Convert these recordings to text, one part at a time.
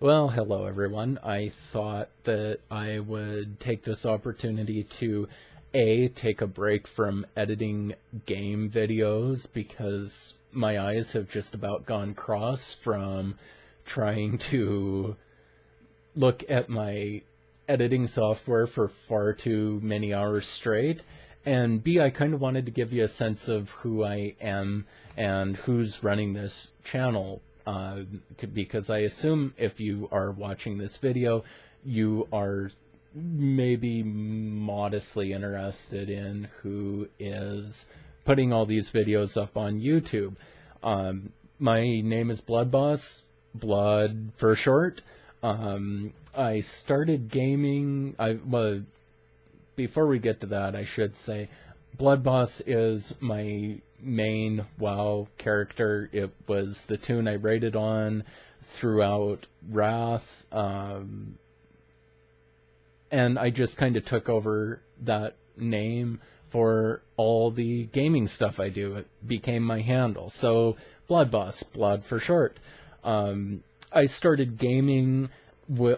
Well, hello everyone. I thought that I would take this opportunity to take a break from editing game videos because my eyes have just about gone cross from trying to look at my editing software for far too many hours straight. And B, I kind of wanted to give you a sense of who I am and who's running this channel. Because I assume if you are watching this video, you are maybe modestly interested in who is putting all these videos up on YouTube. My name is Blood Boss, Blood for short. I started gaming, before we get to that, I should say, Blood Boss is my main WoW character. It was the tune I rated on throughout Wrath, and I just kind of took over that name for all the gaming stuff I do. It became my handle. So Blood Boss, Blood for short. I started gaming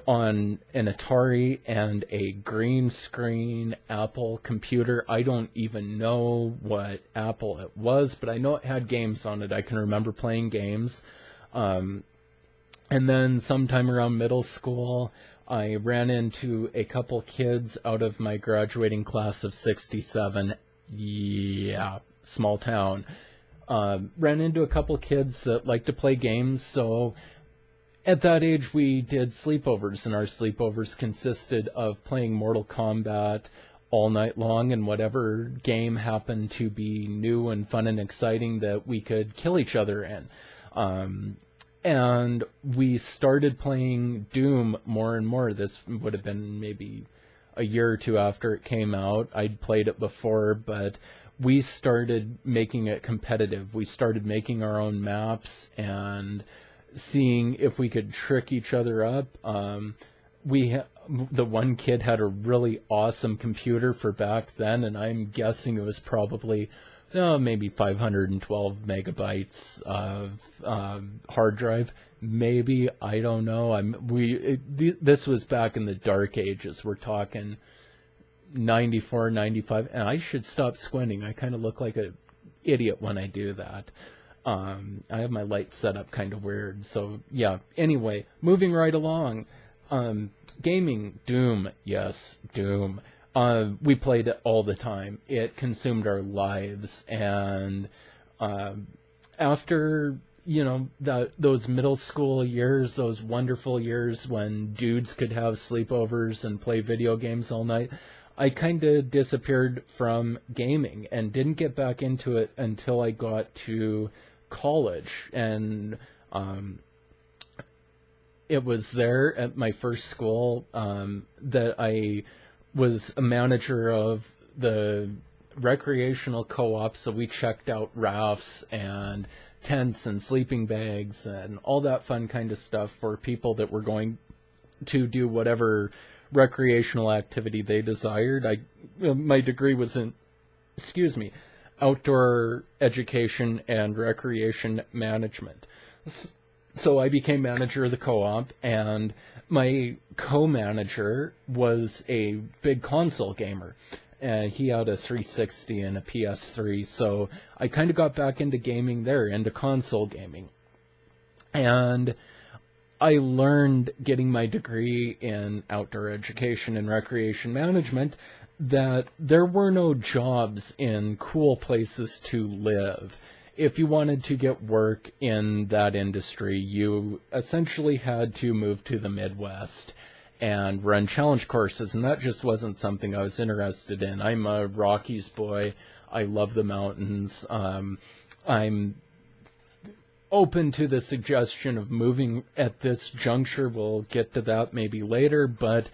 on an Atari and a green screen Apple computer. I don't even know what Apple it was, but I know it had games on it. I can remember playing games. And then sometime around middle school, I ran into a couple kids out of my graduating class of 67. Yeah, small town. Ran into a couple kids that like to play games, so at that age, we did sleepovers, and our sleepovers consisted of playing Mortal Kombat all night long, and whatever game happened to be new and fun and exciting that we could kill each other in. And we started playing Doom more and more. This would have been maybe a year or two after it came out. I'd played it before, but we started making it competitive. We started making our own maps and seeing if we could trick each other up. The one kid had a really awesome computer for back then, and I'm guessing it was probably maybe 512 megabytes of hard drive. Maybe, I don't know. This was back in the dark ages. We're talking 94, 95, and I should stop squinting. I kind of look like an idiot when I do that. I have my lights set up kind of weird, so yeah. Anyway, moving right along. Gaming, Doom, yes, Doom. We played it all the time. It consumed our lives, and after, those middle school years, those wonderful years when dudes could have sleepovers and play video games all night, I kind of disappeared from gaming and didn't get back into it until I got to college. And it was there at my first school that I was a manager of the recreational co-op, so we checked out rafts and tents and sleeping bags and all that fun kind of stuff for people that were going to do whatever recreational activity they desired. My degree was in, outdoor education and recreation management. So I became manager of the co-op, and my co-manager was a big console gamer. He had a 360 and a PS3, so I kind of got back into gaming there, into console gaming. And I learned, getting my degree in outdoor education and recreation management, that there were no jobs in cool places to live. If you wanted to get work in that industry, you essentially had to move to the Midwest and run challenge courses, and that just wasn't something I was interested in. I'm a Rockies boy. I love the mountains. I'm open to the suggestion of moving at this juncture. We'll get to that maybe later, but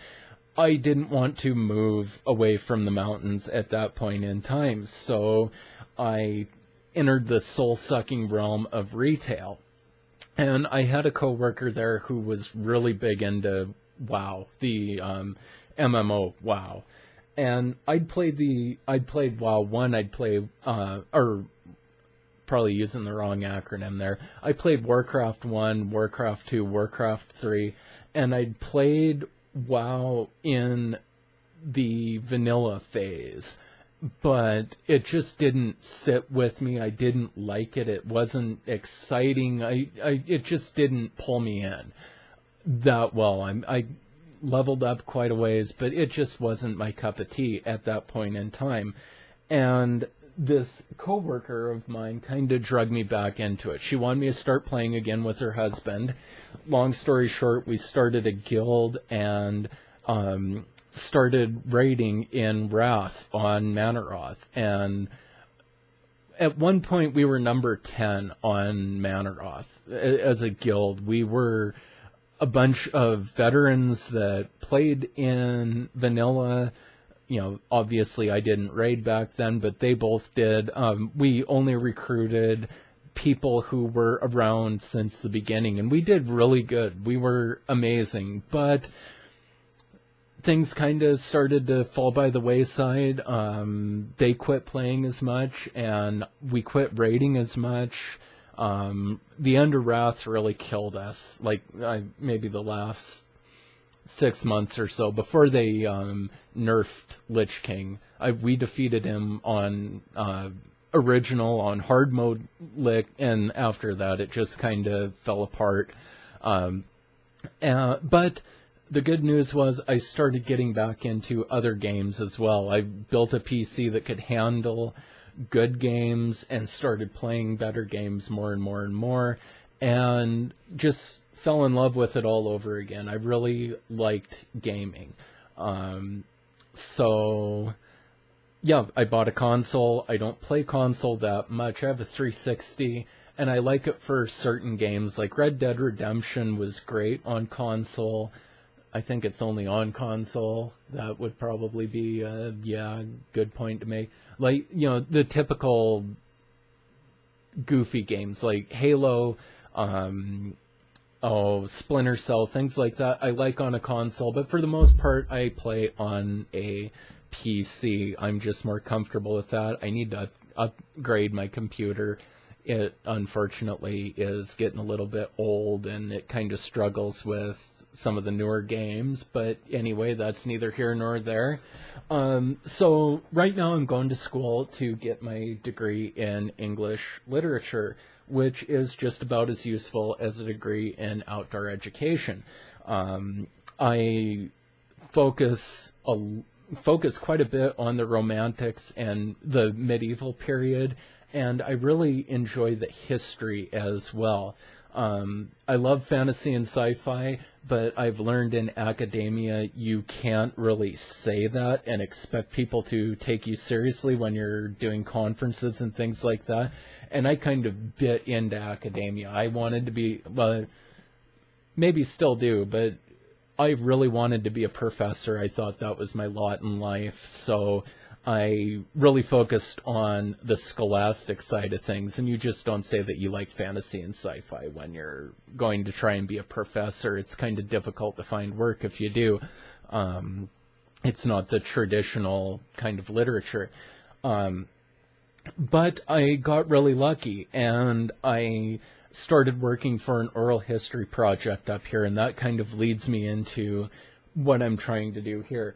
I didn't want to move away from the mountains at that point in time, so I entered the soul-sucking realm of retail. And I had a coworker there who was really big into WoW, the MMO WoW. And I'd played WoW 1, probably using the wrong acronym there. I played Warcraft 1, Warcraft 2, Warcraft 3, and I'd played WoW in the vanilla phase, but it just didn't sit with me. I didn't like it. It wasn't exciting. It just didn't pull me in that well. I leveled up quite a ways, but it just wasn't my cup of tea at that point in time. And this coworker of mine kind of dragged me back into it. She wanted me to start playing again with her husband. Long story short, we started a guild and started raiding in Wrath on Manaroth. And at one point, we were number 10 on Manaroth as a guild. We were a bunch of veterans that played in vanilla. You know, obviously I didn't raid back then, but they both did. We only recruited people who were around since the beginning, and we did really good. We were amazing, but things kind of started to fall by the wayside. They quit playing as much, and we quit raiding as much. The End of Wrath really killed us, like maybe the last 6 months or so before they nerfed Lich King. We defeated him on original, on hard mode Lich, and after that it just kind of fell apart. But the good news was I started getting back into other games as well. I built a PC that could handle good games and started playing better games more and more and more, and just fell in love with it all over again. I really liked gaming. So yeah, I bought a console. I don't play console that much. I have a 360, and I like it for certain games. Like Red Dead Redemption was great on console. I think it's only on console. That would probably be a good point to make. Like, you know, the typical goofy games like Halo, Splinter Cell, things like that, I like on a console, but for the most part, I play on a PC. I'm just more comfortable with that. I need to upgrade my computer. It, unfortunately, is getting a little bit old, and it kind of struggles with some of the newer games, but anyway, that's neither here nor there. So right now I'm going to school to get my degree in English literature, which is just about as useful as a degree in outdoor education. I focus quite a bit on the Romantics and the medieval period, and I really enjoy the history as well. I love fantasy and sci-fi, but I've learned in academia you can't really say that and expect people to take you seriously when you're doing conferences and things like that. And I kind of bit into academia. I wanted to be, well, maybe still do, but I really wanted to be a professor. I thought that was my lot in life. So I really focused on the scholastic side of things, and you just don't say that you like fantasy and sci-fi when you're going to try and be a professor. It's kind of difficult to find work if you do. It's not the traditional kind of literature. But I got really lucky, and I started working for an oral history project up here, and that kind of leads me into what I'm trying to do here.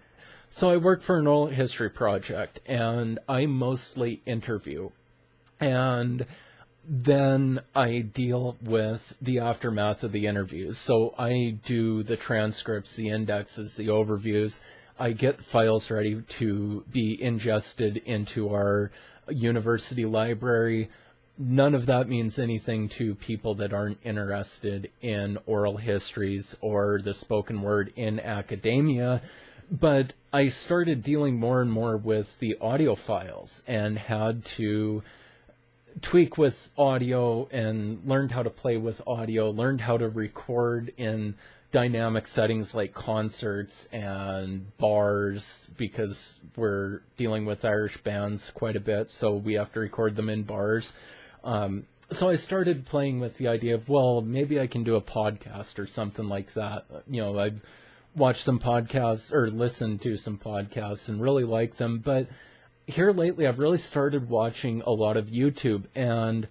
So I work for an oral history project, and I mostly interview, and then I deal with the aftermath of the interviews. So I do the transcripts, the indexes, the overviews. I get files ready to be ingested into our university library. None of that means anything to people that aren't interested in oral histories or the spoken word in academia. But I started dealing more and more with the audio files and had to tweak with audio and learned how to play with audio, learned how to record in dynamic settings like concerts and bars, because we're dealing with Irish bands quite a bit, so we have to record them in bars. So I started playing with the idea of, well, maybe I can do a podcast or something like that. You know, I've watched some podcasts or listened to some podcasts and really like them, but here lately, I've really started watching a lot of YouTube, and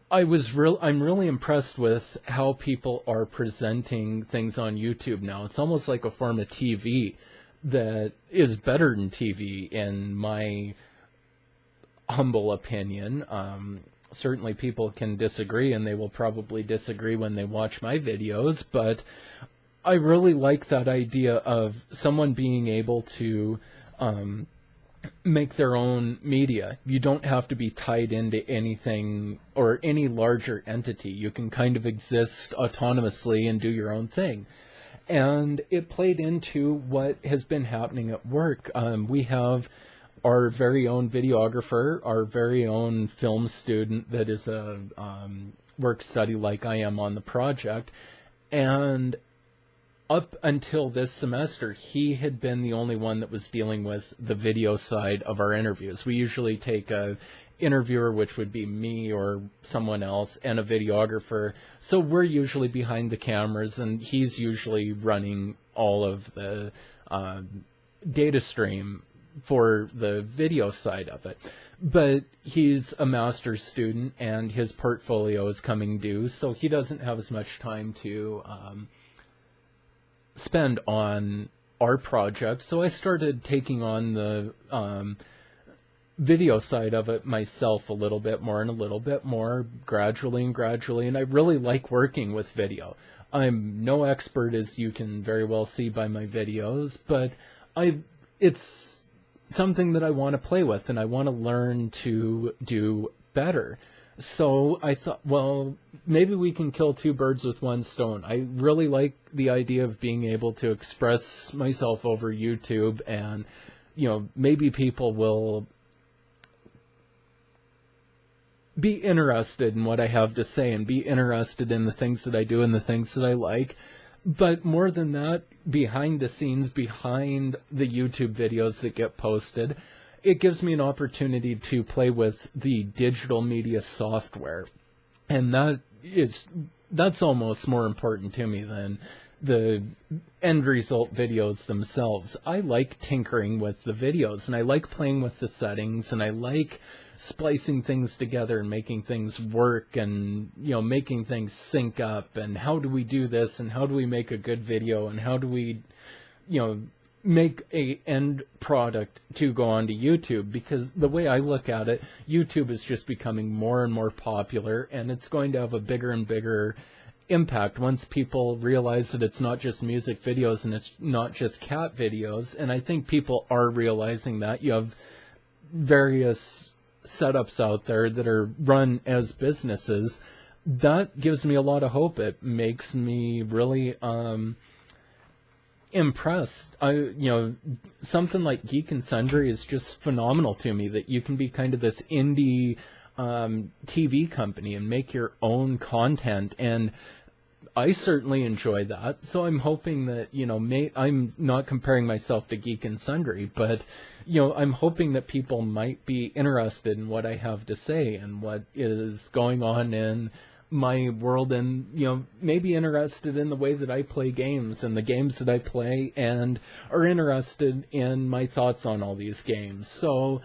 I'm really impressed with how people are presenting things on YouTube now. It's almost like a form of TV that is better than TV, in my humble opinion. Certainly people can disagree, and they will probably disagree when they watch my videos, but I really like that idea of someone being able to make their own media. You don't have to be tied into anything or any larger entity. You can kind of exist autonomously and do your own thing. And it played into what has been happening at work. We have our very own videographer, our very own film student that is a work study like I am on the project. And up until this semester, he had been the only one that was dealing with the video side of our interviews. We usually take a interviewer, which would be me or someone else, and a videographer. So we're usually behind the cameras, and he's usually running all of the data stream for the video side of it. But he's a master's student, and his portfolio is coming due, so he doesn't have as much time to spend on our project. So I started taking on the video side of it myself a little bit more and a little bit more, gradually and gradually, and I really like working with video. I'm no expert, as you can very well see by my videos, but it's something that I want to play with, and I want to learn to do better. So I thought, well, maybe we can kill two birds with one stone. I really like the idea of being able to express myself over YouTube, and, you know, maybe people will be interested in what I have to say and be interested in the things that I do and the things that I like. But more than that, behind the scenes, behind the YouTube videos that get posted, it gives me an opportunity to play with the digital media software. And that's almost more important to me than the end result videos themselves. I like tinkering with the videos, and I like playing with the settings, and I like splicing things together and making things work, and, you know, making things sync up, and how do we do this, and how do we make a good video, and how do we, you know, make a end product to go onto YouTube. Because the way I look at it, YouTube is just becoming more and more popular, and it's going to have a bigger and bigger impact once people realize that it's not just music videos and it's not just cat videos. And I think people are realizing that. You have various setups out there that are run as businesses. That gives me a lot of hope. It makes me really impressed. Something like Geek and Sundry is just phenomenal to me, that you can be kind of this indie TV company and make your own content, and I certainly enjoy that. So I'm hoping that, you know, I'm not comparing myself to Geek and Sundry, but, you know, I'm hoping that people might be interested in what I have to say and what is going on in my world, and, you know, maybe interested in the way that I play games and the games that I play, and are interested in my thoughts on all these games. So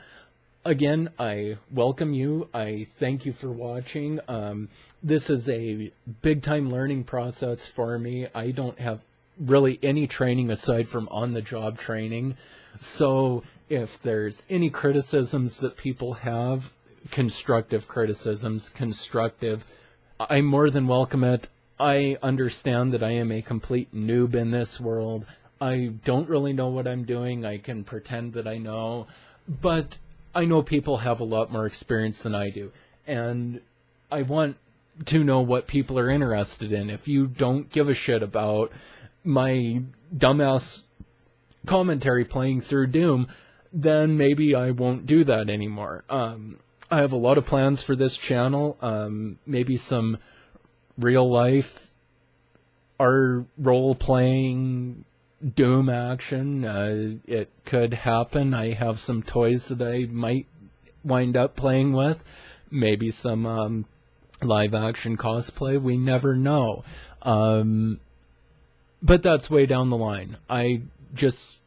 again, I welcome you. I thank you for watching. This is a big-time learning process for me. I don't have really any training aside from on-the-job training. So if there's any criticisms that people have, constructive criticisms, I more than welcome it. I understand that I am a complete noob in this world. I don't really know what I'm doing. I can pretend that I know, but I know people have a lot more experience than I do, and I want to know what people are interested in. If you don't give a shit about my dumbass commentary playing through Doom, then maybe I won't do that anymore. I have a lot of plans for this channel, maybe some real life role-playing Doom action. It could happen. I have some toys that I might wind up playing with, maybe some live-action cosplay. We never know. But that's way down the line. I just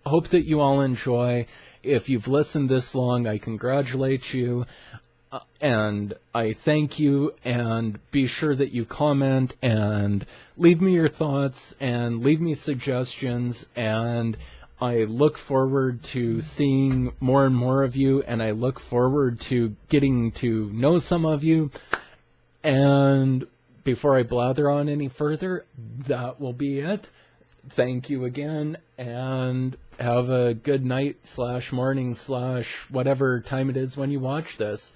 hope that you all enjoy. If you've listened this long, I congratulate you. And I thank you, and be sure that you comment and leave me your thoughts and leave me suggestions, and I look forward to seeing more and more of you, and I look forward to getting to know some of you. And before I blather on any further, that will be it. Thank you again, and have a good night / morning / whatever time it is when you watch this.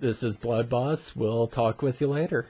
This is Blood Boss. We'll talk with you later.